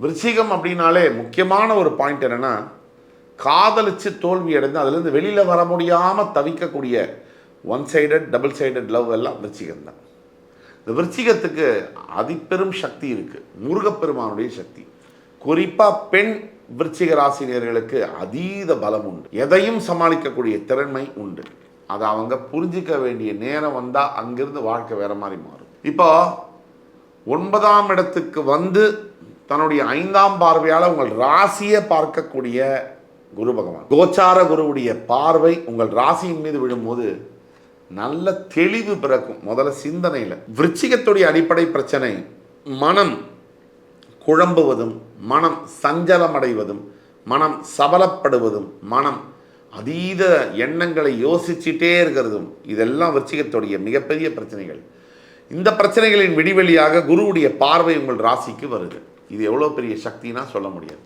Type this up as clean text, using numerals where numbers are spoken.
விருச்சிகம் அப்படின்னாலே முக்கியமான ஒரு பாயிண்ட் என்னென்னா, காதலிச்சு தோல்வி அடைந்து அதுலேருந்து வெளியில் வர முடியாமல் தவிக்கக்கூடிய one sided double sided love எல்லாம் விருச்சிகம் தான். இந்த விருச்சிகத்துக்கு அதிபெரும் சக்தி இருக்குது, முருகப்பெருமானுடைய சக்தி. குறிப்பாக பெண் விருச்சிக ராசினியர்களுக்கு அதீத பலம் உண்டு, எதையும் சமாளிக்கக்கூடிய திறன்மை உண்டு. அதை அவங்க புரிஞ்சிக்க வேண்டிய நேரம் வந்தால் அங்கிருந்து வாழ்க்கை வேற மாதிரி மாறும். இப்போ 9ஆம் இடத்துக்கு வந்து தன்னுடைய 5ஆம் பார்வையால் உங்கள் ராசியை பார்க்கக்கூடிய குரு பகவான், கோச்சார குருவுடைய பார்வை உங்கள் ராசியின் மீது விழும்போது நல்ல தெளிவு பிறக்கும். முதல்ல சிந்தனையில் விருச்சிகத்துடைய அடிப்படை பிரச்சனை மனம் குழம்புவதும், மனம் சஞ்சலமடைவதும், மனம் சபலப்படுவதும், மனம் அதீத எண்ணங்களை யோசிச்சுட்டே இருக்கிறதும், இதெல்லாம் விருச்சிகத்துடைய மிகப்பெரிய பிரச்சனைகள். இந்த பிரச்சனைகளின் விடிவெளியாக குருவுடைய பார்வை உங்கள் ராசிக்கு வருது. இது எவ்வளோ பெரிய சக்தினா சொல்ல முடியாது.